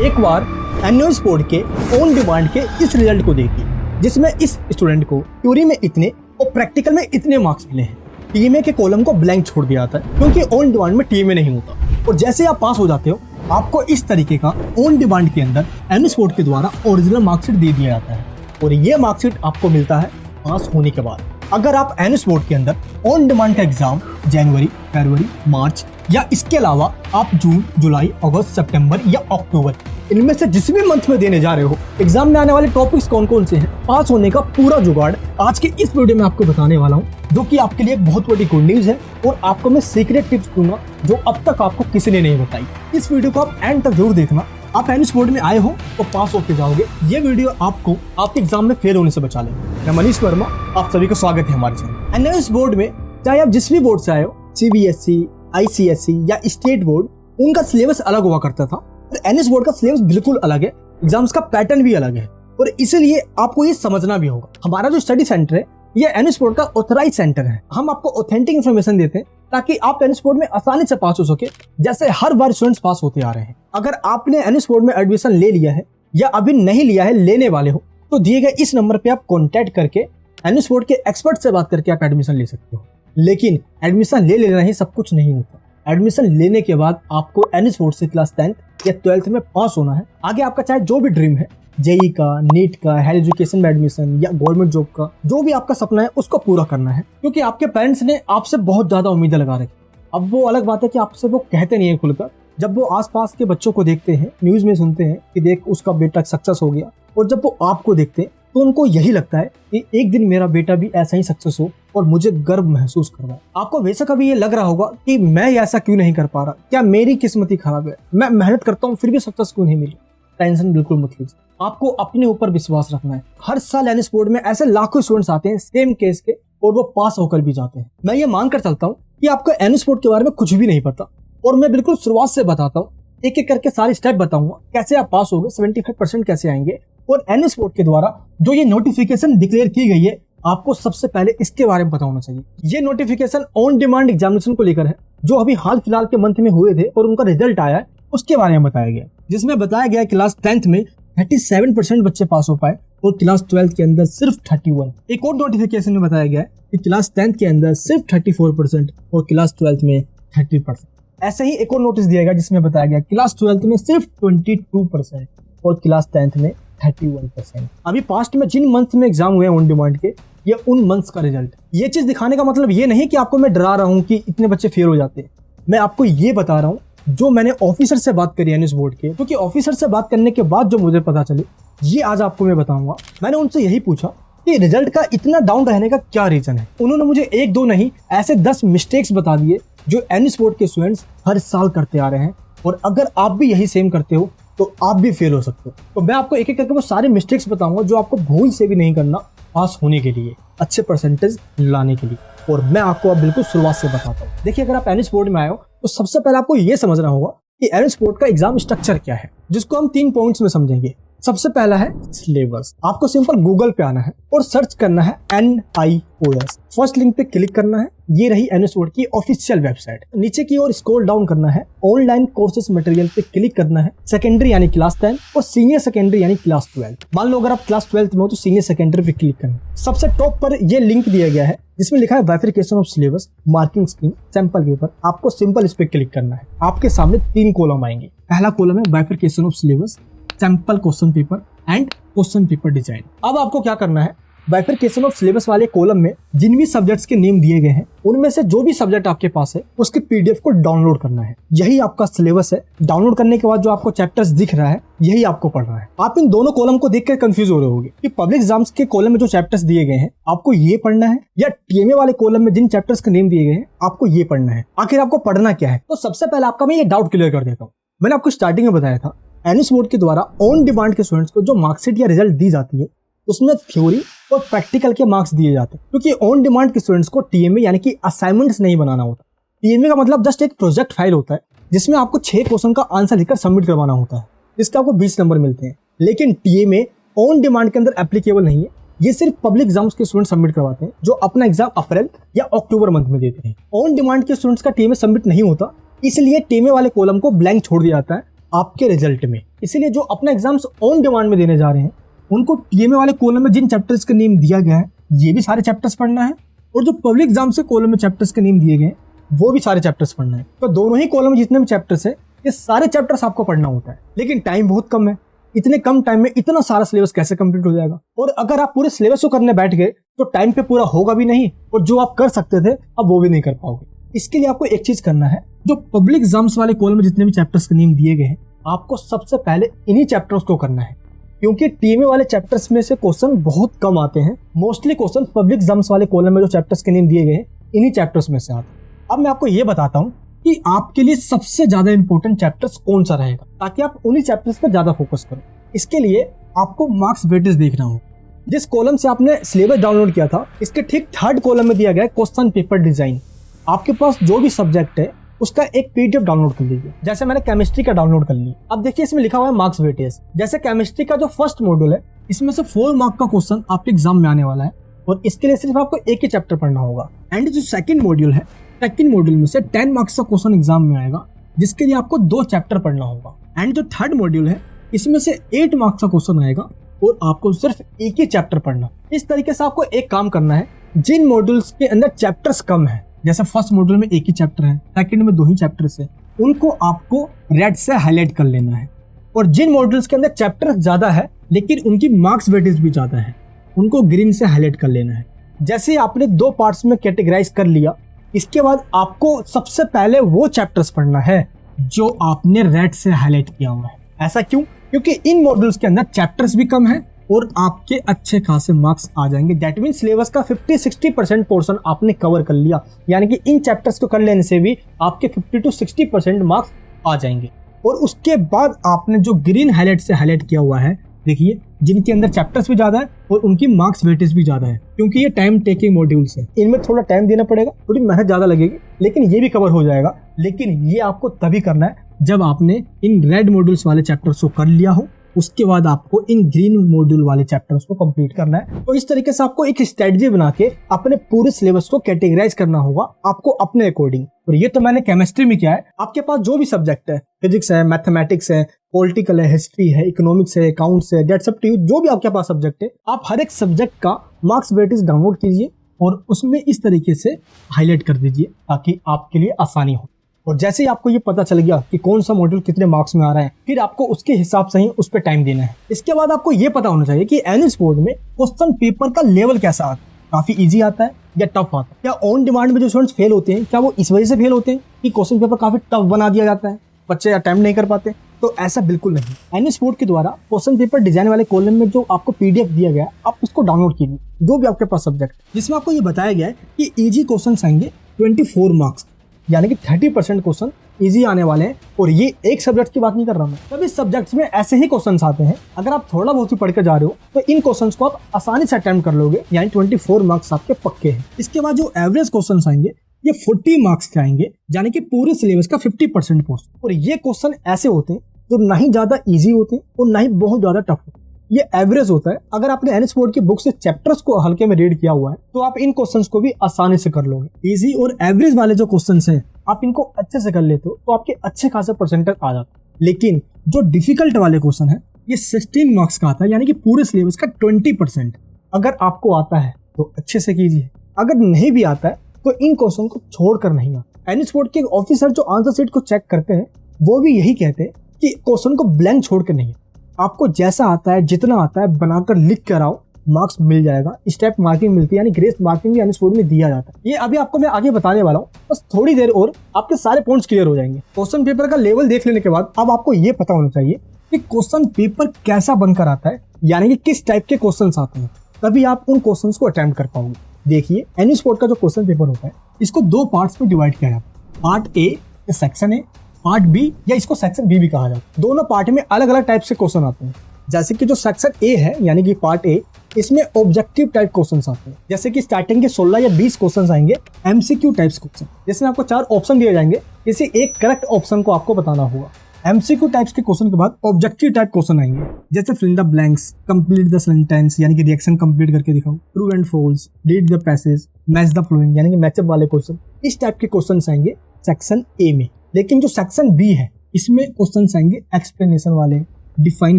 एक बार annual board के on demand के इस रिजल्ट को देखिए, जिसमें इस स्टूडेंट को थ्योरी में इतने और प्रैक्टिकल में इतने मार्क्स मिले हैं। टीएमए के कॉलम को ब्लैंक छोड़ दिया जाता है क्योंकि ऑन डिमांड में टीएमए नहीं होता, और जैसे आप पास हो जाते हो आपको इस तरीके का ऑन डिमांड के अंदर एनुअल बोर्ड के द्वारा ओरिजिनल मार्कशीट दे दिया जाता है, और ये मार्कशीट आपको मिलता है पास होने के बाद। अगर आप एनुअल बोर्ड के अंदर ऑन डिमांड का एग्जाम जनवरी, फरवरी, मार्च या इसके अलावा आप जून, जुलाई, अगस्त, सितंबर या अक्टूबर इनमें से जिस भी मंथ में देने जा रहे हो, एग्जाम में आने वाले टॉपिक्स कौन कौन से हैं, पास होने का पूरा जुगाड़ आज के इस वीडियो में आपको बताने वाला हूं, जो कि आपके लिए एक बहुत बड़ी गुड न्यूज है। और आपको मैं सीक्रेट टिप्स दूंगा जो अब तक आपको किसी ने नहीं बताई। इस वीडियो को आप एंड तक जरूर देखना। आप एनुअल बोर्ड में आए हो तो पास होके जाओगे। ये वीडियो आपको आपके एग्जाम में फेल होने से बचा लेगा। मैं मनीष वर्मा, आप सभी का स्वागत है हमारे चैनल। एनुअल बोर्ड में चाहे आप जिस भी बोर्ड से आए हो, सीबीएसई, आईसीएसई या स्टेट बोर्ड, उनका सिलेबस अलग हुआ करता था और एनुअल बोर्ड का सिलेबस बिल्कुल अलग है। एग्जाम्स का पैटर्न भी अलग है और इसलिए आपको ये समझना भी होगा। हमारा जो स्टडी सेंटर है ये एनुअल बोर्ड का ऑथराइज सेंटर है। हम आपको ऑथेंटिक इन्फॉर्मेशन देते हैं ताकि आप एनुअल बोर्ड में आसानी से पास हो सके, जैसे हर बार स्टूडेंट्स पास होते आ रहे हैं। अगर आपने एनुअल बोर्ड में एडमिशन ले लिया है या अभी नहीं लिया है, लेने वाले हो, तो दिए गए इस नंबर पे आप कॉन्टैक्ट करके एनुअल बोर्ड के एक्सपर्ट से बात करके आप एडमिशन ले सकते हो। लेकिन एडमिशन ले लेना ही सब कुछ नहीं होता। एडमिशन लेने के बाद आपको एनुअल बोर्ड से क्लास 10th या 12th में पास होना है। आगे आपका चाहे जो भी ड्रीम है, जेई का, नीट का, हायर एजुकेशन में एडमिशन या गवर्नमेंट जॉब का, जो भी आपका सपना है उसको पूरा करना है, क्योंकि आपके पेरेंट्स ने आपसे बहुत ज्यादा उम्मीदें लगा रखी। अब वो अलग बात है कि आपसे वो कहते नहीं है खुलकर। जब वो आसपास के बच्चों को देखते हैं, न्यूज में सुनते हैं कि देख उसका बेटा सक्सेस हो गया, और जब वो आपको देखते हैं तो उनको यही लगता है कि एक दिन मेरा बेटा भी ऐसा ही सक्सेस हो और मुझे गर्व महसूस करवाए। आपको वैसे कभी ये लग रहा होगा कि मैं ऐसा क्यों नहीं कर पा रहा, क्या मेरी किस्मत ही खराब है, मैं मेहनत करता हूँ फिर भी सक्सेस क्यों नहीं मिली। टेंशन बिल्कुल मत लीजिए, आपको अपने ऊपर विश्वास रखना है। हर साल एनुअल बोर्ड में ऐसे लाखों स्टूडेंट्स आते हैं सेम केस के, और वो पास होकर भी जाते हैं। मैं ये मानकर चलता हूँ कि आपको एनुअल बोर्ड के बारे में कुछ भी नहीं पता, और मैं बिल्कुल शुरुआत से बताता हूँ, एक एक करके सारे स्टेप बताऊंगा कैसे आप पास होगे, 75% कैसे आएंगे। और एनुअल बोर्ड के द्वारा जो ये नोटिफिकेशन डिक्लेयर की गई है, आपको सबसे पहले इसके बारे में पता होना चाहिए। ये नोटिफिकेशन ऑन डिमांड एग्जामिनेशन को लेकर है, जो अभी हाल फिलहाल के मंथ में हुए थे और उनका रिजल्ट आया है, उसके बारे में बताया गया, जिसमें बताया गया क्लास 10th में 37% बच्चे पास हो पाए और क्लास 12th के अंदर सिर्फ 31। एक और नोटिफिकेशन में बताया गया है कि क्लास 10th के अंदर सिर्फ 34% और क्लास 12th में 30%। ऐसे ही एक और नोटिस दिया गया जिसमें बताया गया क्लास 12th में सिर्फ 22% और क्लास 10th में 31%। अभी पास्ट में जिन मंथ्स में एग्जाम हुए ऑन डिमांड के, ये उन मंथ्स का रिजल्ट। ये चीज दिखाने का मतलब ये नहीं कि आपको मैं डरा रहा हूँ कि इतने बच्चे फेल हो जाते हैं। मैं आपको ये बता रहा हूँ जो मैंने ऑफिसर से बात करी एनुअल बोर्ड के, क्योंकि ऑफिसर से बात करने के बाद जो मुझे पता चले, ये आज आपको मैं बताऊंगा। मैंने उनसे यही पूछा कि रिजल्ट का इतना डाउन रहने का क्या रीजन है। उन्होंने मुझे एक दो नहीं ऐसे 10 मिस्टेक्स बता दिए जो एनुअल बोर्ड के स्टूडेंट्स हर साल करते आ रहे हैं, और अगर आप भी यही सेम करते हो तो आप भी फेल हो सकते हो। तो मैं आपको एक एक करके वो सारे मिस्टेक्स बताऊंगा जो आपको भूल से भी नहीं करना पास होने के लिए, अच्छे परसेंटेज लाने के लिए। और मैं आपको अब बिल्कुल शुरुआत से बताता हूँ। देखिए, अगर आप एनुअल बोर्ड में आए हो तो सबसे पहले आपको ये समझना होगा कि एनुअल बोर्ड का एग्जाम स्ट्रक्चर क्या है, जिसको हम 3 पॉइंट्स में समझेंगे। सबसे पहला है सिलेबस। आपको सिंपल गूगल पे आना है और सर्च करना है NIOS। फर्स्ट लिंक पे क्लिक करना है, ये रही एनुअल बोर्ड की ऑफिशियल वेबसाइट। नीचे की ओर स्क्रॉल डाउन करना है, ऑनलाइन कोर्सेज मटेरियल पे क्लिक करना है। सेकेंडरी यानी क्लास 10 और सीनियर सेकेंडरी यानी क्लास 12। मान लो अगर आप क्लास 12th में हो तो सीनियर सेकेंडरी पे क्लिक करना है। सबसे टॉप पर ये लिंक दिया गया है जिसमें लिखा है bifurcation of syllabus, marking scheme, sample paper. आपको सिंपल इस पे क्लिक करना है। आपके सामने 3 कॉलम आएंगे। पहला कॉलम है bifurcation of syllabus, sample question paper and question paper design. अब आपको क्या करना है, बाइफरकेशन ऑफ सिलेबस वाले कॉलम में जिन भी सब्जेक्ट्स के नेम दिए गए हैं, उनमें से जो भी सब्जेक्ट आपके पास है उसके पीडीएफ को डाउनलोड करना है। यही आपका सिलेबस है। डाउनलोड करने के बाद जो आपको चैप्टर्स दिख रहा है, यही आपको पढ़ना है। आप इन दोनों कॉलम को देखकर कंफ्यूज हो रहे होंगे कि पब्लिक एग्जाम्स के कॉलम में जो चैप्टर्स दिए गए हैं आपको ये पढ़ना है, या टीएमए वाले कॉलम में जिन चैप्टर्स के नेम दिए गए हैं आपको ये पढ़ना है। आखिर आपको पढ़ना क्या है? तो सबसे पहले आपका मैं ये डाउट क्लियर कर देता हूँ। मैंने आपको स्टार्टिंग में बताया था एनुअल बोर्ड के द्वारा ऑन डिमांड के स्टूडेंट्स को जो मार्कशीट या रिजल्ट दी जाती है, उसमें थ्योरी और प्रैक्टिकल के मार्क्स दिए जाते हैं, क्योंकि ऑन डिमांड के स्टूडेंट्स को टीएमए यानी कि असाइनमेंट्स नहीं बनाना होता। टीएमए का मतलब जस्ट एक प्रोजेक्ट फाइल होता है जिसमें आपको 6 क्वेश्चन का आंसर लिखकर सबमिट करवाना होता है, जिसके आपको 20 नंबर मिलते हैं। लेकिन टीएमए ऑन डिमांड के अंदर एप्लीकेबल नहीं है। ये सिर्फ पब्लिक एग्जाम्स के स्टूडेंट सबमिट करवाते हैं जो अपना एग्जाम अप्रैल या अक्टूबर मंथ में देते हैं। ऑन डिमांड के स्टूडेंट्स का टीएमए सबमिट नहीं होता, इसलिए टीएमए वाले कॉलम को ब्लैंक छोड़ दिया जाता है आपके रिजल्ट में। इसीलिए जो अपना एग्जाम्स ऑन डिमांड में देने जा रहे हैं उनको टीएमए वाले कॉलम में जिन चैप्टर्स का नेम दिया गया है ये भी सारे चैप्टर्स पढ़ना है, और जो पब्लिक एग्जाम से कॉलम में चैप्टर्स के नेम दिए गए वो भी सारे चैप्टर्स पढ़ना है। तो दोनों ही कॉलम में जितने भी चैप्टर्स है ये सारे चैप्टर्स आपको पढ़ना होता है, लेकिन टाइम बहुत कम है। इतने कम टाइम में इतना सारा सिलेबस कैसे कंप्लीट हो जाएगा? और अगर आप पूरे सिलेबस को करने बैठ गए तो टाइम पे पूरा होगा भी नहीं, और जो आप कर सकते थे अब वो भी नहीं कर पाओगे। इसके लिए आपको एक चीज करना है, जो पब्लिक एग्जाम्स वाले कॉलम में जितने भी चैप्टर्स के नेम दिए गए हैं आपको सबसे पहले इन्हीं चैप्टर्स को करना है, क्योंकि टीएमए वाले चैप्टर्स में से क्वेश्चन बहुत कम आते हैं। मोस्टली क्वेश्चन पब्लिक एग्जाम्स वाले कॉलम में जो चैप्टर्स के नेम दिए गए हैं इन्हीं चैप्टर्स में से आते हैं। अब मैं आपको ये बताता हूँ कि आपके लिए सबसे ज्यादा इंपॉर्टेंट चैप्टर्स कौन सा रहेगा, ताकि आप उन्हीं चैप्टर्स पर ज्यादा फोकस करो। इसके लिए आपको मार्क्स वेटेज देखना होगा। जिस कॉलम से आपने सिलेबस डाउनलोड किया था इसके ठीक थर्ड कॉलम में दिया गया है क्वेश्चन पेपर डिजाइन। आपके पास जो भी सब्जेक्ट है उसका एक पीडीएफ डाउनलोड कर लीजिए। जैसे मैंने केमिस्ट्री का डाउनलोड कर लिया। अब देखिए इसमें लिखा हुआ है मार्क्स वेटेज। जैसे केमिस्ट्री का जो फर्स्ट मॉड्यूल है इसमें से 4 मार्क का क्वेश्चन आपके एग्जाम में आने वाला है, और इसके लिए सिर्फ आपको एक ही चैप्टर पढ़ना होगा। एंड जो सेकंड मॉड्यूल है, सेकंड मॉड्यूल में से 10 मार्क्स का क्वेश्चन एग्जाम में आएगा, जिसके लिए आपको 2 चैप्टर पढ़ना होगा। एंड जो थर्ड मॉड्यूल है इसमें से 8 मार्क्स का क्वेश्चन आएगा और आपको सिर्फ एक ही चैप्टर पढ़ना। इस तरीके से आपको एक काम करना है, जिन मॉड्यूल्स के अंदर चैप्टर्स कम है, जैसे फर्स्ट मॉड्यूल में एक ही चैप्टर है, सेकंड में 2 ही चैप्टर्स है, उनको आपको रेड से हाईलाइट कर लेना है। और जिन मॉड्यूल्स के अंदर चैप्टर्स ज्यादा है लेकिन उनकी मार्क्स वेटेज भी ज्यादा है, उनको ग्रीन से हाईलाइट कर लेना है। जैसे आपने 2 पार्ट्स में कैटेगराइज कर लिया, इसके बाद आपको सबसे पहले वो चैप्टर्स पढ़ना है जो आपने रेड से हाईलाइट किया हुआ है। ऐसा क्यों? क्योंकि इन मॉड्यूल्स के अंदर चैप्टर्स भी कम है और आपके अच्छे खासे मार्क्स आ जाएंगे। दैट मीन सिलेबस का 50-60% पोर्शन आपने कवर कर लिया, यानी कि इन चैप्टर्स को कर लेने से भी आपके 50-60% मार्क्स आ जाएंगे। और उसके बाद आपने जो ग्रीन हाईलाइट से हाईलाइट किया हुआ है, देखिए जिनके अंदर चैप्टर्स भी ज्यादा है और उनकी मार्क्स वेटेज भी ज्यादा है, क्योंकि ये टाइम टेकिंग मॉड्यूल्स है, इनमें थोड़ा टाइम देना पड़ेगा, थोड़ी मेहनत ज्यादा लगेगी, लेकिन ये भी कवर हो जाएगा। लेकिन ये आपको तभी करना है जब आपने इन रेड मॉड्यूल्स वाले चैप्टर्स को कर लिया हो, उसके बाद आपको इन ग्रीन मॉड्यूल वाले चैप्टर्स को कंप्लीट करना है। तो इस तरीके से आपको एक स्ट्रेटजी बना के अपने पूरे सिलेबस को कैटेगराइज करना होगा आपको अपने अकॉर्डिंग। और ये तो मैंने केमिस्ट्री में किया है। आपके पास जो भी सब्जेक्ट है, फिजिक्स है, मैथमेटिक्स है, पॉलिटिकल है, हिस्ट्री है, इकोनॉमिक्स है, अकाउंट्स है, दैट्स अप टू यू, जो भी आपके पास सब्जेक्ट है, आप हर एक सब्जेक्ट का मार्क्स वेटेज डाउनलोड कीजिए और उसमें इस तरीके से हाईलाइट कर दीजिए ताकि आपके लिए आसानी हो। और जैसे ही आपको ये पता चल गया कि कौन सा मॉड्यूल कितने मार्क्स में आ रहा है, फिर आपको उसके हिसाब से ही उस पर टाइम देना है। इसके बाद आपको ये पता होना चाहिए कि एनएस बोर्ड में क्वेश्चन पेपर का लेवल कैसा आता है, काफी इजी आता है या टफ आता है। क्या ऑन डिमांड में जो स्टूडेंट्स फेल होते हैं, क्या वो इस वजह से फेल होते हैं कि क्वेश्चन पेपर काफी टफ बना दिया जाता है, बच्चे अटेम्प्ट नहीं कर पाते? तो ऐसा बिल्कुल नहीं। एनएस बोर्ड के द्वारा क्वेश्चन पेपर डिजाइन वाले कॉलम में जो आपको पीडीएफ दिया गया, आप उसको डाउनलोड कीजिए, जो भी आपके पास सब्जेक्ट, जिसमें आपको ये बताया गया है कि इजी क्वेश्चन आएंगे 24 मार्क्स, यानी कि 30% क्वेश्चन इजी आने वाले हैं। और ये एक सब्जेक्ट की बात नहीं कर रहा मैं, सभी सब्जेक्ट्स में ऐसे ही क्वेश्चंस आते हैं। अगर आप थोड़ा बहुत ही पढ़ के जा रहे हो तो इन क्वेश्चंस को आप आसानी से अटेम्प्ट कर लोगे, यानी 24 मार्क्स आपके पक्के हैं। इसके बाद जो एवरेज क्वेश्चंस आएंगे ये 40 मार्क्स के आएंगे, यानी कि पूरे सिलेबस का 50% पोर्शन। और ये क्वेश्चन ऐसे होते हैं जो ना ही ज्यादा इजी होते हैं और ना ही बहुत ज्यादा टफ होते हैं। ये एवरेज होता है। अगर आपने एनएस बोर्ड की बुक से चैप्टर्स को हल्के में रीड किया हुआ है तो आप इन क्वेश्चंस को भी आसानी से कर लोगे। इजी और एवरेज वाले जो क्वेश्चंस हैं आप इनको अच्छे से कर लेते हो तो आपके अच्छे खासे परसेंटेज आ जाते हैं। लेकिन जो डिफिकल्ट वाले क्वेश्चन है ये 16 मार्क्स का आता है, यानी कि पूरे सिलेबस का 20%। अगर आपको आता है तो अच्छे से कीजिए, अगर नहीं भी आता है तो इन क्वेश्चन को छोड़कर नहीं आता। एनएस बोर्ड के ऑफिसर जो आंसर शीट को चेक करते हैं वो भी यही कहते हैं कि क्वेश्चन को ब्लैंक छोड़ के नहीं, आपको जैसा आता है, जितना आता है बनाकर लिख कर आओ, मार्क्स मिल जाएगा। स्टेप मार्किंग मिलती है, यानी ग्रेस मार्किंग भी एनएस बोर्ड में दिया जाता है। ये अभी आपको मैं आगे बताने वाला हूँ, बस थोड़ी देर और आपके सारे पॉइंट्स क्लियर हो जाएंगे। क्वेश्चन पेपर का लेवल देख लेने के बाद अब आपको ये पता होना चाहिए कि क्वेश्चन पेपर कैसा बनकर आता है, यानी कि किस टाइप के क्वेश्चन आते हैं, तभी आप उन क्वेश्चन को अटेम्प्ट कर पाओगे। देखिए एनएस बोर्ड का जो क्वेश्चन पेपर होता है इसको 2 पार्ट्स में डिवाइड किया जाता है। पार्ट ए या सेक्शन ए, पार्ट बी या इसको सेक्शन बी भी कहा जाता है। दोनों पार्ट में अलग अलग टाइप से क्वेश्चन आते हैं। जैसे कि जो सेक्शन ए है, यानी कि पार्ट ए, इसमें ऑब्जेक्टिव टाइप क्वेश्चंस आते हैं। जैसे कि स्टार्टिंग के 16 या 20 क्वेश्चंस आएंगे एमसीक्यू टाइप्स क्वेश्चन, जिसमें आपको 4 ऑप्शन दिए जाएंगे, किसी एक करेक्ट ऑप्शन को आपको बताना होगा। एमसीक्यू टाइप्स के क्वेश्चन के बाद ऑब्जेक्टिव टाइप क्वेश्चन आएंगे, जैसे fill in the blanks, complete the sentence, यानी कि रिएक्शन कंप्लीट करके दिखाओ, true and false, read the passage, match the following, यानी कि मैचअप वाले क्वेश्चन। इस टाइप के क्वेश्चन आएंगे सेक्शन ए में। लेकिन जो सेक्शन बी है इसमें क्वेश्चन आएंगे एक्सप्लेनेशन वाले, डिफाइन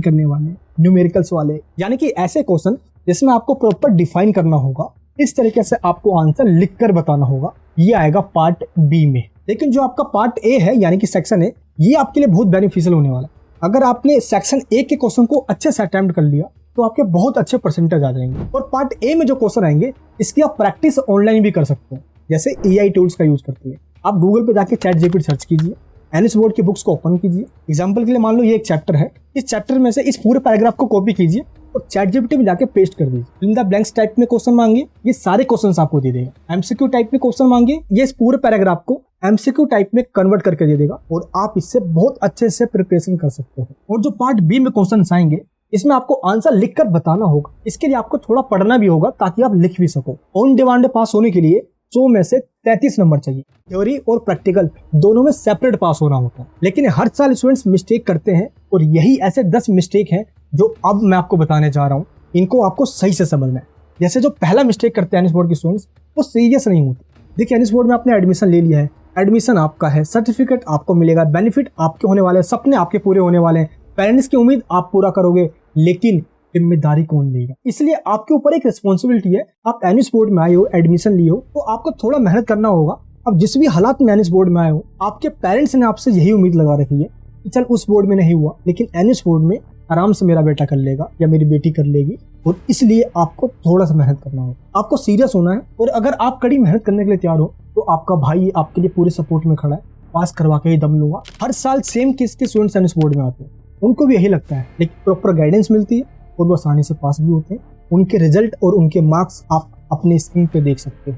करने वाले, न्यूमेरिकल्स वाले, यानी कि ऐसे क्वेश्चन जिसमें आपको प्रॉपर डिफाइन करना होगा, इस तरीके से आपको आंसर लिखकर बताना होगा। ये आएगा पार्ट बी में। लेकिन जो आपका पार्ट ए है यानी कि सेक्शन ए, ये आपके लिए बहुत बेनिफिशियल होने वाला है। अगर आपने सेक्शन ए के क्वेश्चन को अच्छे से अटेम्प्ट कर लिया तो आपके बहुत अच्छे परसेंटेज आ जाएंगे। और पार्ट ए में जो क्वेश्चन आएंगे इसकी आप प्रैक्टिस ऑनलाइन भी कर सकते हैं, जैसे एआई टूल्स का यूज करते हैं। आप गूगल पे जाके चैट जीपीटी सर्च कीजिए, एनएस बोर्ड की बुक्स को ओपन कीजिए। एग्जाम्पल के लिए मान लो ये एक चैप्टर है, इस चैप्टर में से इस पूरे पैराग्राफ को कॉपी कीजिए और चैट जीपीटी में जाके पेस्ट कर दीजिए। इन द ब्लैंक्स टाइप में क्वेश्चन मांगे, ये सारे क्वेश्चंस आपको दे देगा। एमसीक्यू टाइप में क्वेश्चन मांगे, ये इस पूरे पैराग्राफ को एमसीक्यू टाइप में कन्वर्ट करके दे देगा और आप इससे बहुत अच्छे से प्रिपरेशन कर सकते हो। और जो पार्ट बी में क्वेश्चन आएंगे इसमें आपको आंसर लिखकर बताना होगा। इसके लिए आपको थोड़ा पढ़ना भी होगा ताकि आप लिख भी सको। ऑन डिमांड पास होने के लिए 100 में से 33 नंबर चाहिए। थ्योरी और प्रैक्टिकल दोनों में सेपरेट पास होना होता है, लेकिन हर साल स्टूडेंट्स मिस्टेक करते हैं और यही ऐसे 10 मिस्टेक हैं जो अब मैं आपको बताने जा रहा हूँ। इनको आपको सही से समझना है। जैसे जो पहला मिस्टेक करते हैं एनएस बोर्ड के स्टूडेंट्स, वो सीरियस नहीं होते। देखिए एनएस बोर्ड में आपने एडमिशन ले लिया है, एडमिशन आपका है, सर्टिफिकेट आपको मिलेगा, बेनिफिट आपके होने वाले हैं, सपने आपके पूरे होने वाले हैं, पेरेंट्स की उम्मीद आप पूरा करोगे, लेकिन जिम्मेदारी कौन लेगा? इसलिए आपके ऊपर एक रिस्पॉन्सिबिलिटी है। आप एनएस बोर्ड में आए हो, एडमिशन लिए हो, तो आपको थोड़ा मेहनत करना होगा। अब जिस भी हालात में एनएस बोर्ड में आए हो, आपके पेरेंट्स ने आपसे यही उम्मीद लगा रखी है कि चल उस बोर्ड में नहीं हुआ लेकिन एनएस बोर्ड में आराम से मेरा बेटा कर लेगा या मेरी बेटी कर लेगी, और इसलिए आपको थोड़ा सा मेहनत करना होगा। आपको सीरियस होना है और अगर आप कड़ी मेहनत करने के लिए तैयार हो तो आपका भाई आपके लिए पूरे सपोर्ट में खड़ा है। पास करवा के ही दम लूंगा। हर साल सेम केस के स्टूडेंट्स एनएस बोर्ड में आते हैं, उनको भी यही लगता है, लेकिन प्रॉपर गाइडेंस मिलती है और वो आसानी से पास भी होते हैं। उनके रिजल्ट और उनके मार्क्स आप अपने स्क्रीन पे देख सकते हो।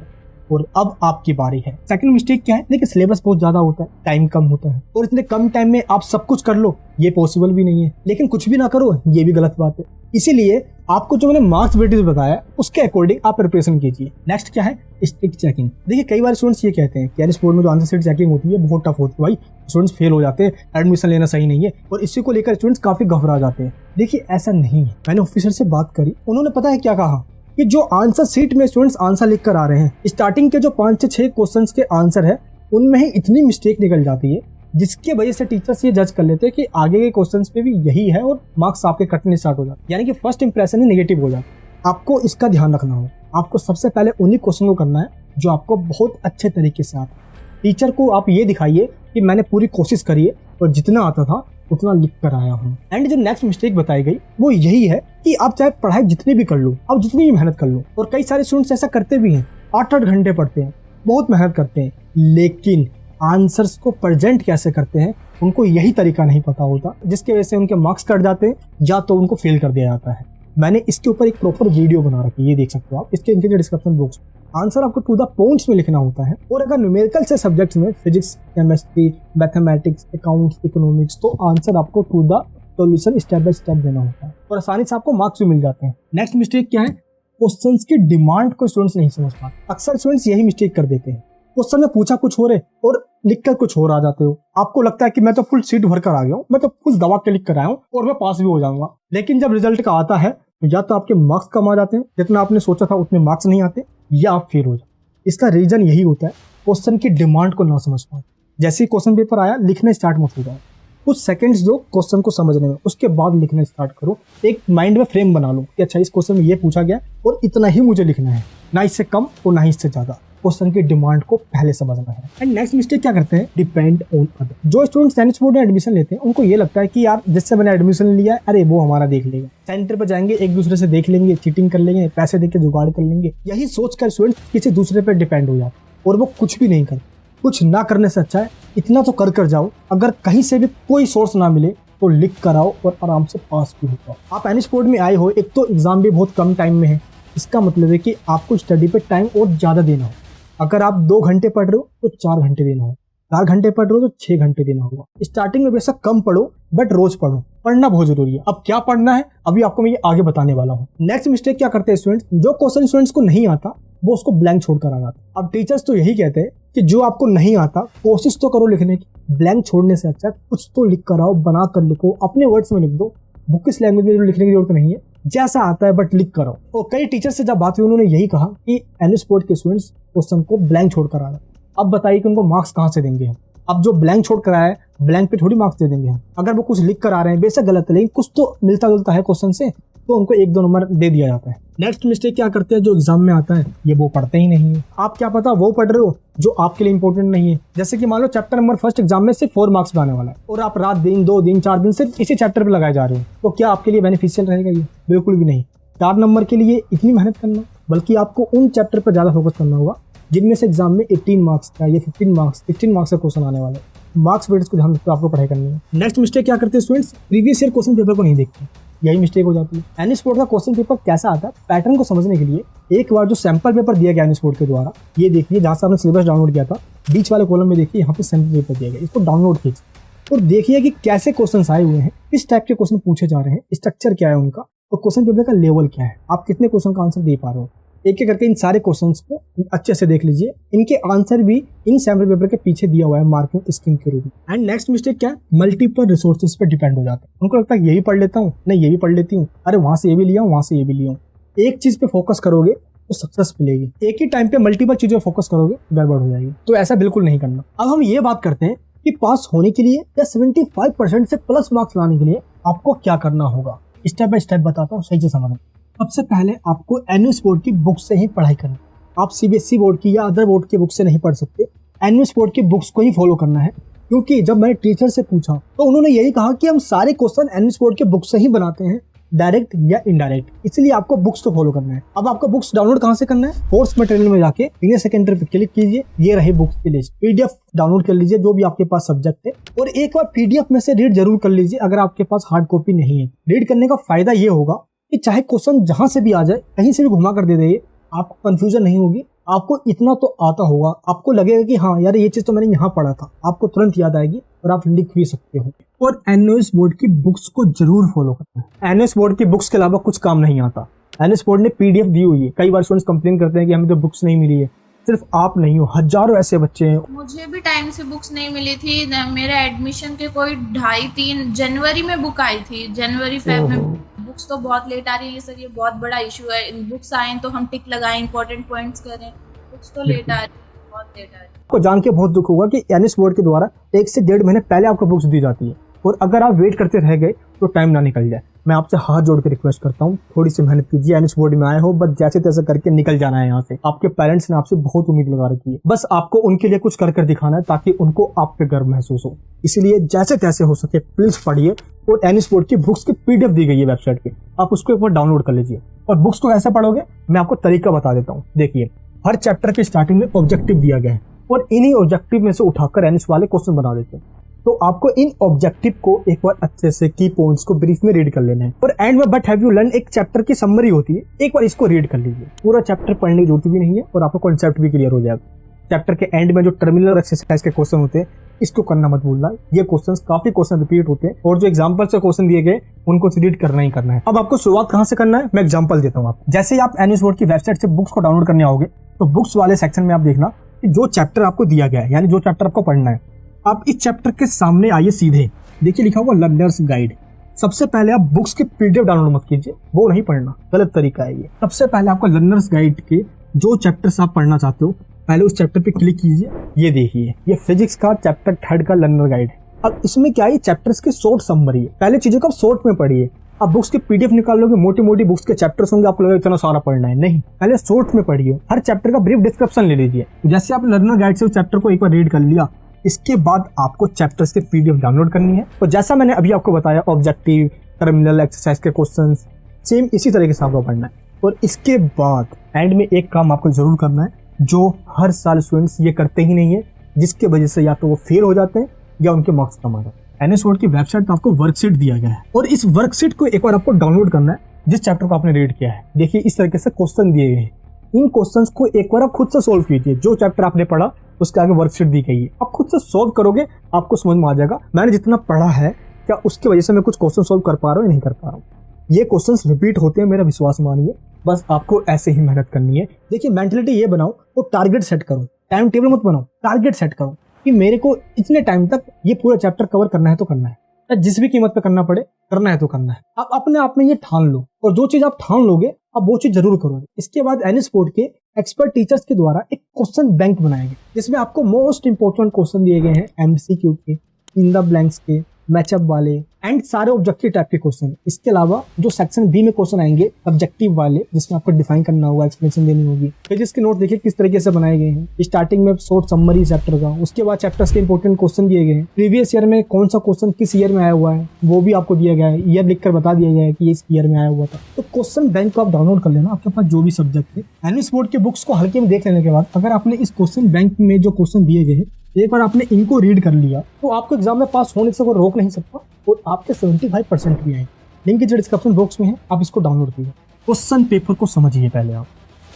और अब आपकी बारी है। सेकंड मिस्टेक क्या है? देखिए सिलेबस बहुत ज्यादा होता है, टाइम कम होता है, और इतने कम टाइम में आप सब कुछ कर लो ये पॉसिबल भी नहीं है, लेकिन कुछ भी ना करो ये भी गलत बात है। इसीलिए आपको जो मैंने मार्क्स वेटेज बताया उसके अकॉर्डिंग आप प्रिपरेशन कीजिए। नेक्स्ट क्या है? Strict checking. देखिए कई बार स्टूडेंट्स ये कहते हैं कि एनएस बोर्ड में जो आंसर शीट चेकिंग होती है बहुत टफ होती है, भाई स्टूडेंट्स फेल हो जाते हैं, एडमिशन लेना सही नहीं है, और इसी को लेकर स्टूडेंट्स काफी घबरा जाते हैं। देखिए ऐसा नहीं है। मैंने ऑफिसर से बात करी, उन्होंने पता है क्या कहा कि जो आंसर शीट में स्टूडेंट्स आंसर लिख कर आ रहे हैं, स्टार्टिंग के जो 5 से 6 क्वेश्चंस के आंसर है उनमें ही इतनी मिस्टेक निकल जाती है जिसकी वजह से टीचर्स ये जज कर लेते हैं कि आगे के क्वेश्चंस पे भी यही है और मार्क्स आपके कटने स्टार्ट हो जाते हैं, यानी कि फर्स्ट इंप्रेशन ही नेगेटिव हो जाता है। आपको इसका ध्यान रखना होगा। आपको सबसे पहले उन्हीं क्वेश्चन को करना है जो आपको बहुत अच्छे तरीके से आता है। टीचर को आप ये दिखाइए कि मैंने पूरी कोशिश करी है और जितना आता था उतना लिख कर आया हूँ। एंड जो नेक्स्ट मिस्टेक बताई गई वो यही है कि आप चाहे पढ़ाई जितनी भी कर लो, आप जितनी भी मेहनत कर लो, और कई सारे स्टूडेंट्स ऐसा करते भी हैं, 8-8 घंटे पढ़ते हैं, बहुत मेहनत करते हैं, लेकिन आंसर्स को प्रेजेंट कैसे करते हैं उनको यही तरीका नहीं पता होता, जिसकी वजह से उनके मार्क्स कट जाते हैं या तो उनको फेल कर दिया जाता है। मैंने इसके ऊपर एक प्रॉपर वीडियो बना रखी है, ये देख सकते हो आप, इसके नीचे डिस्क्रिप्शन बॉक्स में। आंसर आपको टू द पॉइंट्स में लिखना होता है, और अगर न्यूमेरिकल से सब्जेक्ट्स में physics, chemistry, mathematics, accounts, economics, तो आंसर आपको to the solution step by step देना होता है और आसानी से आपको मार्क्स भी मिल जाते हैं। नेक्स्ट मिस्टेक क्या है? क्वेश्चंस की डिमांड को स्टूडेंट्स नहीं समझ पाते। अक्सर स्टूडेंट्स यही मिस्टेक कर देते हैं, क्वेश्चन में पूछा कुछ हो रहे और लिखकर कुछ और आ जाते हो। आपको लगता है कि मैं तो फुल सीट भर कर आ गया हूँ, मैं तो कुछ दबा के लिख कर आया हूँ और मैं पास भी हो जाऊंगा, लेकिन जब रिजल्ट का आता है तो या तो आपके मार्क्स कम आ जाते हैं, जितना आपने सोचा था उतने मार्क्स नहीं आते, या आप फेल हो जाते। इसका रीजन यही होता है क्वेश्चन की डिमांड को ना समझ पाए। जैसे ही क्वेश्चन पेपर आया लिखना स्टार्ट मत हो जाए, कुछ सेकंड्स दो क्वेश्चन को समझने में, उसके बाद लिखना स्टार्ट करो। एक माइंड में फ्रेम बना लो कि अच्छा इस क्वेश्चन में ये पूछा गया और इतना ही मुझे लिखना है, ना इससे कम और ना ही इससे ज्यादा। क्वेश्चन की डिमांड को पहले समझना है। एंड नेक्स्ट मिस्टेक क्या करते हैं? Depend on other. जो स्टूडेंट्स एनएस बोर्ड में एडमिशन लेते हैं उनको ये लगता है कि यार जिससे मैंने एडमिशन लिया है, अरे वो हमारा देख लेगा, सेंटर पर जाएंगे एक दूसरे से देख लेंगे, चीटिंग कर लेंगे, पैसे देके जुगाड़ कर लेंगे। यही सोचकर स्टूडेंट किसी दूसरे पर डिपेंड हो जाते और वो कुछ भी नहीं करते। कुछ ना करने से अच्छा है इतना तो कर जाओ, अगर कहीं से भी कोई सोर्स ना मिले तो लिख कर आओ और आराम से पास भी हो जाओ। आप एनएस बोर्ड में आए हो, एक तो एग्जाम भी बहुत कम टाइम में है, इसका मतलब है कि आपको स्टडी पे टाइम और ज्यादा देना हो। अगर आप 2 घंटे पढ़ रहे हो तो 4 घंटे देना होगा, 4 घंटे पढ़ रहे हो तो 6 घंटे देना होगा। स्टार्टिंग में बेशक कम पढ़ो बट रोज पढ़ो, पढ़ना बहुत जरूरी है। अब क्या पढ़ना है अभी आपको मैं ये आगे बताने वाला हूँ। नेक्स्ट मिस्टेक क्या करते हैं स्टूडेंट्स? जो क्वेश्चन स्टूडेंट्स को नहीं आता वो उसको ब्लैंक छोड़कर आ जाता। अब टीचर्स तो यही कहते हैं कि जो आपको नहीं आता कोशिश तो करो लिखने की, ब्लैंक छोड़ने से अच्छा कुछ तो लिख कर आओ, बना कर लिखो, अपने वर्ड्स में लिख दो। बुक इस लैंग्वेज में लिखने की जरूरत नहीं है, जैसा आता है बट लिख करो। और कई टीचर्स से जब बात हुई उन्होंने यही कहा कि एनएस बोर्ड के स्टूडेंट्स क्वेश्चन को ब्लैंक छोड़कर आ रहे। अब बताइए कि उनको मार्क्स कहाँ से देंगे हम? अब जो ब्लैंक छोड़ कर आया है ब्लैंक पे थोड़ी मार्क्स दे देंगे हम। अगर वो कुछ लिख कर आ रहे हैं बेशक गलत है, लेकिन कुछ तो मिलता जुलता है क्वेश्चन से, तो उनको 1-2 नंबर दे दिया जाता है। नेक्स्ट मिस्टेक क्या करते हैं, जो एग्जाम में आता है ये वो पढ़ते ही नहीं है। आप क्या पता वो पढ़ रहे हो जो आपके लिए इंपॉर्टेंट नहीं है। जैसे कि मान लो चैप्टर नंबर फर्स्ट एग्जाम में सिर्फ 4 मार्क्स में आने वाला है और आप रात दिन 2 दिन 4 दिन सिर्फ इसी चैप्टर पे लगाए जा रहे हो, तो क्या आपके लिए बेनिफिशियल रहेगा ये? बिल्कुल भी नहीं। 4 नंबर के लिए इतनी मेहनत करना, बल्कि आपको उन चैप्टर पर ज्यादा फोकस करना होगा जिनमें से एग्जाम में 18 मार्क्स का या 15 मार्क्स 16 मार्क्स का क्वेश्चन आने वाला है। मार्क्स बेस को ध्यान रखकर आपको पढ़ाई करनी है। नेक्स्ट मिस्टेक क्या करते हैं students, previous year question paper को नहीं देखते। यही मिस्टेक हो जाती है। एनी स्पोर्ट का क्वेश्चन पेपर कैसा आता है, पैटर्न को समझने के लिए एक बार जो सैंपल पेपर दिया गया एनी स्पोर्ट के द्वारा, ये देखिए जहाँ से आपने सिलेबस डाउनलोड किया था, बीच वाले कॉलम में देखिए यहाँ पे सैंपल पेपर दिया गया, इसको डाउनलोड कीजिए और देखिए कि कैसे क्वेश्चन आए हुए हैं, किस टाइप के क्वेश्चन पूछे जा रहे हैं, स्ट्रक्चर क्या है उनका, और क्वेश्चन पेपर का लेवल क्या है, आप कितने क्वेश्चन का आंसर दे पा रहे हो। एक एक करके इन सारे क्वेश्चंस को अच्छे से देख लीजिए, इनके आंसर भी इन सैंपल पेपर के पीछे दिया हुआ है मार्किंग स्कीम के रूप में। एंड नेक्स्ट मिस्टेक क्या है, मल्टीपल रिसोर्सेज पे डिपेंड हो जाता है। उनको लगता है यही पढ़ लेता हूँ, नहीं ये भी पढ़ लेती हूँ, अरे वहां से ये भी लिया हूँ, वहां से ये भी लिया हूँ। एक चीज पे फोकस करोगे तो सक्सेस मिलेगी, एक ही टाइम पे मल्टीपल चीजों पे फोकस करोगे गड़बड़ हो जाएगी। तो ऐसा बिल्कुल नहीं करना। अब हम ये बात करते हैं कि पास होने के लिए या 75% से प्लस मार्क्स लाने के लिए आपको क्या करना होगा। स्टेप बाय स्टेप बताता हूँ, सही से समझना। सबसे पहले आपको एनुअल बोर्ड की बुक से ही पढ़ाई करनी। आप सीबीएसई बोर्ड की या अदर बोर्ड की बुक से नहीं पढ़ सकते, एनुअल बोर्ड की बुक्स को ही फॉलो करना है। क्योंकि जब मैंने टीचर से पूछा तो उन्होंने यही कहा कि हम सारे क्वेश्चन एनुअल बोर्ड के बुक से ही बनाते हैं, डायरेक्ट या इनडायरेक्ट, इसलिए आपको बुक्स तो फॉलो करना है। अब आपको बुक्स डाउनलोड कहाँ से करना है, कोर्स मटेरियल में जाके सीनियर सेकेंडरी पे क्लिक कीजिए, ये रहे बुक्स की लिस्ट, पीडीएफ डाउनलोड कर लीजिए जो भी आपके पास सब्जेक्ट है, और एक बार पीडीएफ में से रीड जरूर कर लीजिए अगर आपके पास हार्ड कॉपी नहीं है। रीड करने का फायदा ये होगा कि चाहे क्वेश्चन जहां से भी आ जाए, कहीं से भी घुमा कर दे दे, आपको कंफ्यूजन नहीं होगी, आपको इतना तो आता होगा, आपको लगेगा कि हाँ यार ये चीज तो मैंने यहाँ पढ़ा था, आपको तुरंत याद आएगी और आप लिख भी सकते हो। और एनओएस बोर्ड की बुक्स को जरूर फॉलो करना है। एनओएस बोर्ड की बुक्स के अलावा कुछ काम नहीं आता। एनओएस बोर्ड ने पीडीएफ दी हुई है। कई बार स्टूडेंट्स कंप्लेन करते हैं कि हमें तो बुक्स नहीं मिली है। सिर्फ आप नहीं हो, हजारों ऐसे बच्चे हैं। मुझे भी टाइम से बुक्स नहीं मिली थी। मेरा एडमिशन के कोई 2.5-3 जनवरी में बुक आई थी, जनवरी फेब में। बुक्स तो बहुत लेट आ रही है सर, ये बहुत बड़ा इशू है। बुक्स आए तो हम टिक लगाएं, इंपॉर्टेंट पॉइंट्स करें, बुक्स तो लेट आ रही है, बहुत लेट आ रही है। आपको जान के बहुत दुख होगा कि एनएस बोर्ड के द्वारा 1 से 1.5 महीने पहले आपको बुक्स दी जाती है, और अगर आप वेट करते रह गए तो टाइम ना निकल जाए। मैं आपसे हाथ जोड़ के रिक्वेस्ट करता हूँ, थोड़ी सी मेहनत कीजिए। एनएस बोर्ड में आए हो, बस जैसे तैसे करके निकल जाना है यहाँ से। आपके पेरेंट्स ने आपसे बहुत उम्मीद लगा रखी है, बस आपको उनके लिए कुछ कर दिखाना है ताकि उनको आप पे गर्व महसूस हो। इसलिए जैसे तैसे हो सके प्लीज पढ़िए। और एनएस बोर्ड की बुक्स की पीडीएफ दी गई है वेबसाइट पे, आप उसको एक बार डाउनलोड कर लीजिए। और बुक्स को कैसे पढ़ोगे मैं आपको तरीका बता देता हूँ। देखिए, हर चैप्टर के स्टार्टिंग में ऑब्जेक्टिव दिया गया है, और इन्हीं ऑब्जेक्टिव में से उठाकर एनएस वाले क्वेश्चन बना देते हैं। तो आपको इन ऑब्जेक्टिव को एक बार अच्छे से की पॉइंट्स को ब्रीफ में रीड कर लेना है। और एंड में बट हैव यू लर्न एक चैप्टर की समरी होती है, एक बार इसको रीड कर लीजिए। पूरा चैप्टर पढ़ने की जरूरत भी नहीं है और आपका कॉन्सेप्ट भी क्लियर हो जाएगा। चैप्टर के एंड में जो टर्मिनल एक्सरसाइज के क्वेश्चन होते हैं, इसको करना मत भूलना। ये क्वेश्चंस काफी क्वेश्चन रिपीट होते हैं, और जो एग्जांपल से क्वेश्चन दिए गए उनको रीड करना ही करना है। अब आपको शुरुआत कहां से करना है, मैं एग्जांपल देता हूं आपको। जैसे ही आप एनएस बोर्ड की वेबसाइट से बुक्स को डाउनलोड करने आओगे, तो बुक्स वाले सेक्शन में आप देखना कि जो चैप्टर आपको दिया गया है, यानी जो चैप्टर आपको पढ़ना है, आप इस चैप्टर के सामने आइए सीधे, देखिए लिखा हुआ लर्नर्स गाइड। सबसे पहले आप बुक्स की पीडीएफ डाउनलोड मत कीजिए, वो नहीं पढ़ना, गलत तरीका है ये। सबसे पहले आपको लर्नर्स गाइड के जो चैप्टर्स आप पढ़ना चाहते हो, पहले उस चैप्टर पे क्लिक कीजिए। ये देखिए, ये फिजिक्स का चैप्टर 3 का लर्नर गाइड है। अब इसमें क्या है, चैप्टर्स की शॉर्ट समरी है। पहले चीजों को आप शॉर्ट में पढ़िए। आप बुक्स की पीडीएफ निकाल लोगे, मोटी मोटी बुक्स के चैप्टर्स होंगे, आपको लगेगा इतना सारा पढ़ना है, नहीं, पहले शॉर्ट में पढ़िए। हर चैप्टर का ब्रीफ डिस्क्रिप्शन ले लीजिए। जैसे आप लर्नर गाइड से उस चैप्टर को एक बार रीड कर लिया, इसके बाद आपको चैप्टर्स के पीडीएफ डाउनलोड करनी है। तो जैसा मैंने अभी आपको बताया, ऑब्जेक्टिव, टर्मिनल, एक्सरसाइज के क्वेश्चंस, सेम इसी तरीके से आपको पढ़ना है। और इसके बाद एंड में एक काम आपको जरूर करना है, जो हर साल स्टूडेंट्स ये करते ही नहीं है, जिसके वजह से या तो वो फेल हो जाते हैं या उनके मार्क्स कम आ जाते हैं। एनएस बोर्ड की वेबसाइट पर आपको वर्कशीट दिया गया है, और इस वर्कशीट को एक बार आपको डाउनलोड करना है जिस चैप्टर को आपने रीड किया है। देखिए, इस तरीके से क्वेश्चन दिए गए हैं। इन क्वेश्चंस को एक बार आप खुद से सोल्व कीजिए। जो चैप्टर आपने पढ़ा उसके आगे वर्कशीट दी गई है, आप खुद से सोल्व करोगे, आपको समझ में आ जाएगा मैंने जितना पढ़ा है, क्या उसकी वजह से मैं कुछ क्वेश्चन सोल्व कर पा रहा हूँ या नहीं कर पा रहा हूँ। ये क्वेश्चंस रिपीट होते हैं, मेरा विश्वास मानिए, बस आपको ऐसे ही मेहनत करनी है। देखिए, मेंटलिटी ये बनाओ तो टारगेट सेट करो, टाइम टेबल मत बनाओ, टारगेट सेट करो कि मेरे को इतने टाइम तक ये पूरा चैप्टर कवर करना है तो करना है, या जिस भी कीमत पे करना पड़े करना है तो करना है। आप अपने आप में ये ठान लो, और जो चीज आप ठान लोगे आप वो चीज जरूर करोगे। इसके बाद एनएस बोर्ड के एक्सपर्ट टीचर्स के द्वारा एक क्वेश्चन बैंक बनाया गया, जिसमें आपको मोस्ट इंपोर्टेंट क्वेश्चन दिए गए हैं एमसीक्यू के, इन द ब्लैंक्स के, मैचअप वाले एंड सारे ऑब्जेक्टिव टाइप के क्वेश्चन। इसके अलावा जो सेक्शन बी में क्वेश्चन आएंगे ऑब्जेक्टिव वाले, जिसमें आपको डिफाइन करना होगा, एक्सप्लेनेशन देनी होगी। पेजेस के नोट देखिए किस तरीके से बनाए गए हैं। स्टार्टिंग में शॉर्ट समरी चैप्टर का, उसके बाद चैप्टर्स के इंपॉर्टेंट क्वेश्चन दिए गए हैं। प्रीवियस ईयर में कौन सा क्वेश्चन किस ईयर में आया हुआ है वो भी आपको दिया गया है, ईयर लिखकर बता दिया गया है कि इस ईयर में आया हुआ था। तो क्वेश्चन बैंक को आप डाउनलोड कर लेना, आपके पास जो भी सब्जेक्ट है। एनवीएस बोर्ड के बुक्स को हल्के में देख लेने के बाद अगर आपने इस क्वेश्चन बैंक में जो क्वेश्चन दिए गए हैं एक बार आपने इनको रीड कर लिया तो आपको एग्जाम में पास होने से कोई रोक नहीं सकता और आपके 75% भी आएंगे। लिंक जो डिस्क्रिप्शन बॉक्स में है, आप इसको डाउनलोड कीजिए। क्वेश्चन पेपर को समझिए पहले आप।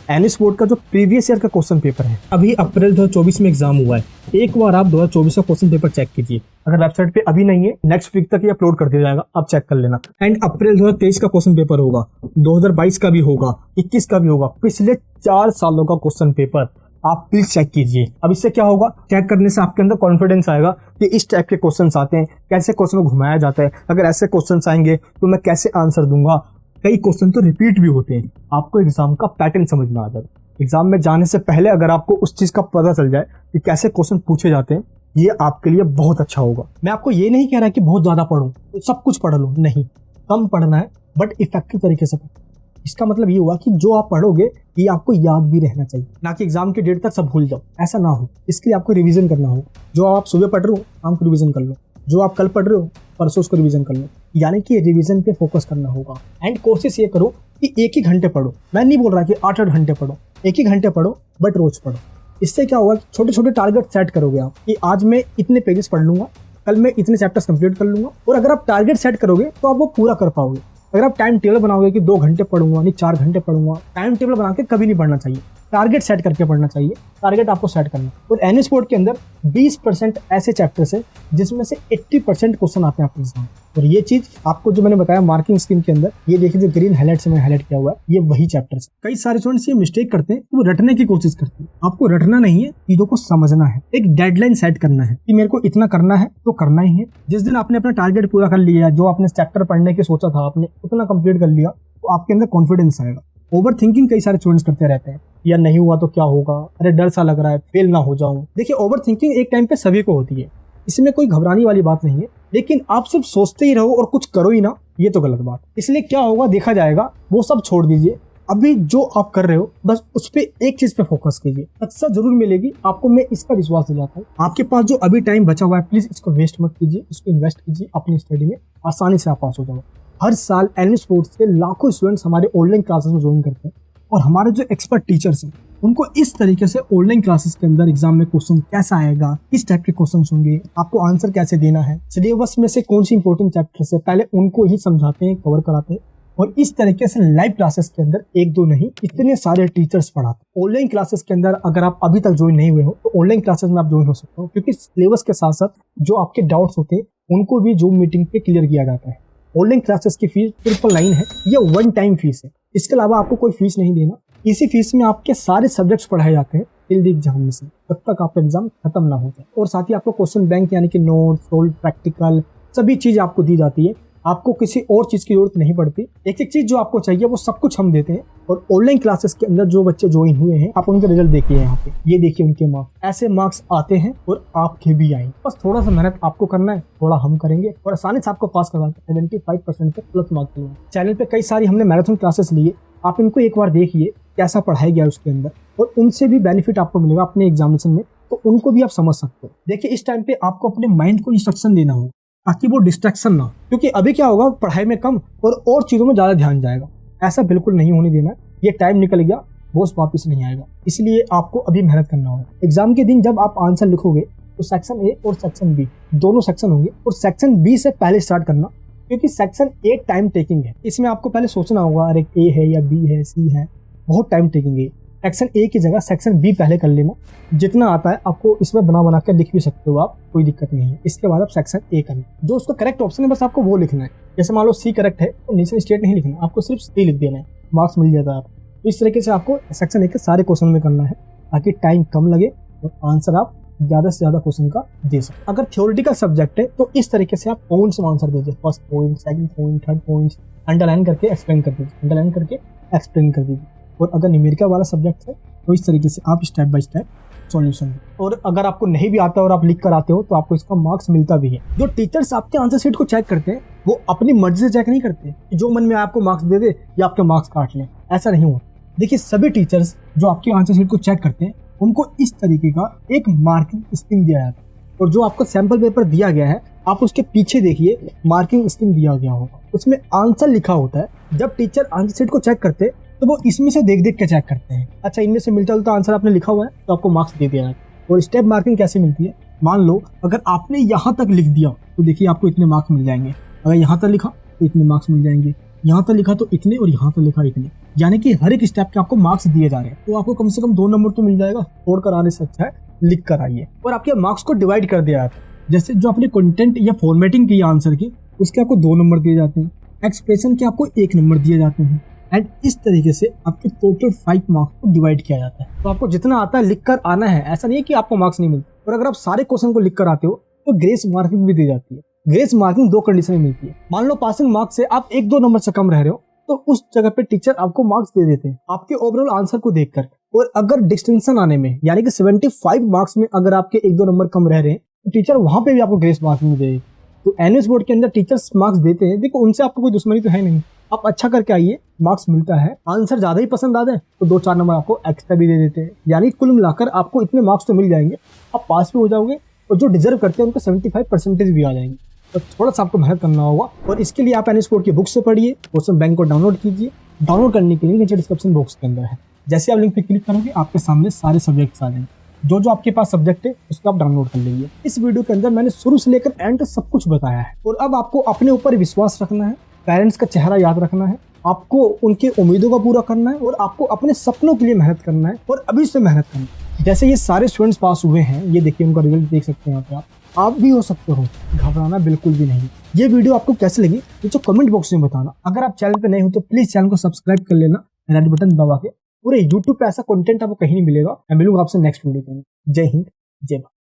एनवीएस बोर्ड का जो प्रीवियस ईयर का क्वेश्चन पेपर है, अभी अप्रैल 2024 में एग्जाम हुआ है। एक बार आप 2024 का क्वेश्चन पेपर चेक कीजिए। अगर वेबसाइट पे अभी नहीं है, नेक्स्ट वीक तक ये अपलोड कर दिया जाएगा, आप चेक कर लेना। एंड अप्रैल 2023 का क्वेश्चन पेपर होगा, 2022 का भी होगा, 21 का भी होगा। पिछले 4 सालों का क्वेश्चन पेपर आप प्लीज चेक कीजिए। अब इससे क्या होगा, चेक करने से आपके अंदर कॉन्फिडेंस आएगा कि इस टाइप के क्वेश्चंस आते हैं, कैसे क्वेश्चन को घुमाया जाता है, अगर ऐसे क्वेश्चंस आएंगे तो मैं कैसे आंसर दूंगा। कई क्वेश्चन तो रिपीट भी होते हैं, आपको एग्जाम का पैटर्न समझ में आ जाएगा। एग्जाम में जाने से पहले अगर आपको उस चीज का पता चल जाए कि कैसे क्वेश्चन पूछे जाते हैं, ये आपके लिए बहुत अच्छा होगा। मैं आपको ये नहीं कह रहा कि बहुत ज्यादा पढ़ो, सब कुछ पढ़ लो, नहीं, कम पढ़ना है बट इफेक्टिव तरीके से पढ़ो। इसका मतलब ये हुआ कि जो आप पढ़ोगे ये आपको याद भी रहना चाहिए, ना कि एग्जाम के डेट तक सब भूल जाओ, ऐसा ना हो। इसके लिए आपको रिवीजन करना होगा। जो आप सुबह पढ़ रहे हो शाम को रिवीजन कर लो, जो आप कल पढ़ रहे हो परसों उसको रिवीजन कर लो, यानी कि रिवीजन पे फोकस करना होगा। एंड कोशिश ये करो कि एक ही घंटे पढ़ो। मैं नहीं बोल रहा कि 8-8 घंटे पढ़ो, एक ही घंटे पढ़ो बट रोज पढ़ो। इससे क्या होगा कि छोटे छोटे टारगेट सेट करोगे आप कि आज मैं इतने पेजेस पढ़ लूंगा, कल मैं इतने चैप्टर्स कंप्लीट कर लूंगा। और अगर आप टारगेट सेट करोगे तो आप वो पूरा कर पाओगे। अगर आप टाइम टेबल बनाओगे कि 2 घंटे पढ़ूंगा, नहीं 4 घंटे पढ़ूंगा, टाइम टेबल बना के कभी नहीं पढ़ना चाहिए, टारगेट सेट करके पढ़ना चाहिए। टारगेट आपको सेट करना। और एनवीएस बोर्ड के अंदर 20% ऐसे चैप्टर्स है जिसमें से 80% क्वेश्चन आते हैं आपके एग्जाम। और ये चीज आपको जो मैंने बताया मार्किंग स्कीम के अंदर, ये देखिए जो ग्रीन हाईलाइट से मैंने हाईलाइट किया हुआ है, ये वही चैप्टर्स। कई सारे स्टूडेंट्स ये मिस्टेक करते हैं, वो रटने की कोशिश करते हैं। आपको रटना नहीं है, चीजों को समझना है। एक डेडलाइन सेट करना है कि मेरे को इतना करना है तो करना ही है। जिस दिन आपने अपना टारगेट पूरा कर लिया, जो आपने चैप्टर पढ़ने की सोचा था आपने उतना कंप्लीट कर लिया, तो आपके अंदर कॉन्फिडेंस आएगा। ओवर थिंकिंग कई सारे स्टूडेंट्स करते रहते हैं, या नहीं हुआ तो क्या होगा, अरे डर सा लग रहा है, फेल ना हो जाऊं। देखिए ओवर थिंकिंग एक टाइम पे सभी को होती है, इसमें कोई घबराने वाली बात नहीं है। लेकिन आप सिर्फ सोचते ही रहो और कुछ करो ही ना, ये तो गलत बात। इसलिए क्या होगा देखा जाएगा, वो सब छोड़ दीजिए। अभी जो आप कर रहे हो बस उस पर एक चीज पे फोकस कीजिए, सक्सेस जरूर मिलेगी आपको, मैं इसका विश्वास दिलाता हूँ। आपके पास जो अभी टाइम बचा हुआ है प्लीज इसको वेस्ट मत कीजिए, इसको इन्वेस्ट कीजिए अपनी स्टडी में, आसानी से आप पास हो जाओ। हर साल एनवीएस बोर्ड से लाखों स्टूडेंट्स हमारे ऑनलाइन क्लासेस में ज्वाइन करते हैं और हमारे जो एक्सपर्ट टीचर्स हैं उनको इस तरीके से ऑनलाइन क्लासेस के अंदर एग्जाम में क्वेश्चन कैसा आएगा, किस टाइप के क्वेश्चन होंगे, आपको आंसर कैसे देना है, सिलेबस में से कौन सी इंपॉर्टेंट चैप्टर्स है, पहले उनको ही समझाते हैं, कवर कराते हैं। और इस तरीके से लाइव क्लासेस के अंदर 1-2 नहीं, इतने सारे टीचर्स पढ़ाते हैं। ऑनलाइन क्लासेस के अंदर अगर आप अभी तक ज्वाइन नहीं हुए हो तो ऑनलाइन क्लासेस में आप ज्वाइन हो सकते हो, क्योंकि सिलेबस के साथ साथ जो आपके डाउट्स होते हैं उनको भी जूम मीटिंग पे क्लियर किया जाता है। ऑनलाइन क्लासेस की फीस 999 है, ये 1 टाइम फीस है। इसके अलावा आपको कोई फीस नहीं देना। इसी फीस में आपके सारे सब्जेक्ट्स पढ़ाए जाते हैं टिल द एग्जाम से, तब तक आपका एग्जाम खत्म ना हो जाए। और साथ ही आपको क्वेश्चन बैंक यानी कि नोट, सोल्व, प्रैक्टिकल सभी चीज आपको दी जाती है। आपको किसी और चीज की जरूरत नहीं पड़ती। एक एक चीज जो आपको चाहिए वो सब कुछ हम देते हैं। और ऑनलाइन क्लासेस के अंदर जो बच्चे ज्वाइन हुए हैं, आप उनके रिजल्ट देखिए यहाँ पे, ये देखिए उनके मार्क्स, ऐसे मार्क्स आते हैं और आपके भी आएंगे। बस थोड़ा सा मेहनत आपको करना है, थोड़ा हम करेंगे और आसानी से आपको पास करवा के 75% पे प्लस मार्क्स मिलेंगे। चैनल पे कई सारी हमने मैराथन क्लासेस लिए, आप इनको एक बार देखिए कैसा पढ़ाया गया उसके अंदर, और उनसे भी बेनिफिट आपको मिलेगा अपने एग्जामिनेशन में, तो उनको भी आप समझ सकते हो। देखिए इस टाइम पे आपको अपने माइंड को इंस्ट्रक्शन देना होगा ताकि वो डिस्ट्रैक्शन ना, क्योंकि अभी क्या होगा पढ़ाई में कम और चीजों में ज्यादा ध्यान जाएगा। ऐसा बिल्कुल नहीं होने देना है। ये टाइम निकल गया, वो वापस नहीं आएगा, इसलिए आपको अभी मेहनत करना होगा। एग्जाम के दिन जब आप आंसर लिखोगे तो सेक्शन ए और सेक्शन बी दोनों सेक्शन होंगे, और सेक्शन बी से पहले स्टार्ट करना, क्योंकि सेक्शन ए टाइम टेकिंग है। इसमें आपको पहले सोचना होगा अरे ए है या बी है, सी है, बहुत टाइम टेकिंग है। सेक्शन ए की जगह सेक्शन बी पहले कर लेना, जितना आता है आपको इसमें बना कर लिख भी सकते हो आप, कोई दिक्कत नहीं है। इसके बाद आप सेक्शन ए करना, जो उसका करेक्ट ऑप्शन है बस आपको वो लिखना है। जैसे मान लो सी करेक्ट है तो नीचे स्टेट नहीं लिखना, आपको सिर्फ सी लिख देना है, मार्क्स मिल जाता है आपको। इस तरीके से आपको सेक्शन ए के सारे क्वेश्चन में करना है ताकि टाइम कम लगे और आंसर आप ज्यादा से ज्यादा क्वेश्चन का दे सकते। अगर थ्योरेटिकल सब्जेक्ट है तो इस तरीके से आप पॉइंट्स में आंसर दीजिए, first point, second point, third point, underline करके एक्सप्लेन कर दीजिए, अंडरलाइन करके एक्सप्लेन कर दीजिए। और अगर न्यूमेरिकल वाला सब्जेक्ट है तो इस तरीके से आप स्टेप बाय स्टेप सॉल्यूशन। और अगर आपको नहीं भी आता और आप लिख कर आते हो तो आपको इसका मार्क्स मिलता भी है। जो टीचर्स आपके आंसर शीट को चेक करते हैं वो अपनी मर्जी से चेक नहीं करते कि जो मन में आपको मार्क्स दे दे या आपके मार्क्स काट लें, ऐसा नहीं होता। देखिए, सभी टीचर्स जो आपके आंसर शीट को चेक करते हैं उनको इस तरीके का एक मार्किंग स्कीम दिया जाता है, और जो आपको सैंपल पेपर दिया गया है आप उसके पीछे देखिए मार्किंग स्कीम दिया गया होगा, उसमें आंसर लिखा होता है। जब टीचर आंसर शीट को चेक करते तो वो इसमें से देख देख के चेक करते हैं, अच्छा इनमें से मिलता जुलता आंसर आपने लिखा हुआ है तो आपको मार्क्स दे दिया जाएगा। और स्टेप मार्किंग कैसे मिलती है, मान लो अगर आपने यहाँ तक लिख दिया तो देखिए आपको इतने मार्क्स मिल जाएंगे, अगर यहाँ तक लिखा तो इतने मार्क्स मिल जाएंगे, यहाँ तक लिखा तो इतने, और यहाँ तक लिखा इतने, यानी कि हर एक स्टेप के आपको मार्क्स दिए जा रहे हैं। तो आपको कम से कम 2 नंबर तो मिल जाएगा। छोड़ कर आने से अच्छा है लिख कर आइए। और आपके मार्क्स को डिवाइड कर दिया जाता है, जैसे जो आपने कंटेंट या फॉर्मेटिंग की आंसर की उसके आपको 2 नंबर दिए जाते हैं, एक्सप्रेशन के आपको 1 नंबर दिए जाते हैं, एंड इस तरीके से आपके टोटल 5 मार्क्स को डिवाइड किया जाता है। तो आपको जितना आता है लिख कर आना है, ऐसा नहीं है कि आपको मार्क्स नहीं मिलते। और अगर आप सारे क्वेश्चन को लिख कर आते हो तो ग्रेस मार्किंग भी दी जाती है। ग्रेस मार्किंग 2 कंडीशन में मिलती है। मान लो पासिंग मार्क्स से आप 1-2 नंबर से कम रह रहे हो तो उस जगह पे टीचर आपको मार्क्स दे देते हैं आपके ओवरऑल आंसर को देखकर। और अगर डिस्टिंक्शन आने में यानी कि 75 मार्क्स में अगर आपके 1-2 नंबर कम रह रहे हैं तो टीचर वहां पे भी आपको ग्रेस मार्किंग देगी। तो एनएस बोर्ड के अंदर टीचर्स मार्क्स देते हैं, देखो उनसे आपको कोई दुश्मनी तो है नहीं, आप अच्छा करके आइए, मार्क्स मिलता है। आंसर ज्यादा ही पसंद आ जाए तो 2-4 नंबर आपको एक्स्ट्रा भी दे देते हैं, यानी कुल मिलाकर आपको इतने मार्क्स तो मिल जाएंगे, आप पास भी हो जाओगे और जो डिजर्व करते हैं उनको 75% भी आ जाएंगे। तो थोड़ा सा आपको मेहनत करना होगा, और इसके लिए आप एनएस बोर्ड की बुक से पढ़िए, क्वेश्चन बैंक को डाउनलोड कीजिए। डाउनलोड करने के लिए नीचे डिस्क्रिप्शन बॉक्स के अंदर है, जैसे आप लिंक पे क्लिक करोगे आपके सामने सारे सब्जेक्ट्स आ जाएंगे। जो आपके पास सब्जेक्ट है उसको आप डाउनलोड कर लीजिए। इस वीडियो के अंदर मैंने शुरू से लेकर एंड तक सब कुछ बताया है, और अब आपको अपने ऊपर विश्वास रखना है, पेरेंट्स का चेहरा याद रखना है, आपको उनके उम्मीदों का पूरा करना है, और आपको अपने सपनों के लिए मेहनत करना है, और अभी से मेहनत करना है। जैसे ये सारे स्टूडेंट्स पास हुए हैं, ये देखिए उनका रिजल्ट देख सकते हैं यहाँ पे आप भी हो सकते हो, घबराना बिल्कुल भी नहीं। ये वीडियो आपको कैसे लगी ये तो कमेंट बॉक्स में बताना। अगर आप चैनल पे नए हो तो प्लीज चैनल को सब्सक्राइब कर लेना, रेड बटन दबा के। पूरे यूट्यूब पे ऐसा कंटेंट आपको कहीं नहीं मिलेगा। मैं मिलूंगा आपसे नेक्स्ट वीडियो में। जय हिंद, जय भारत।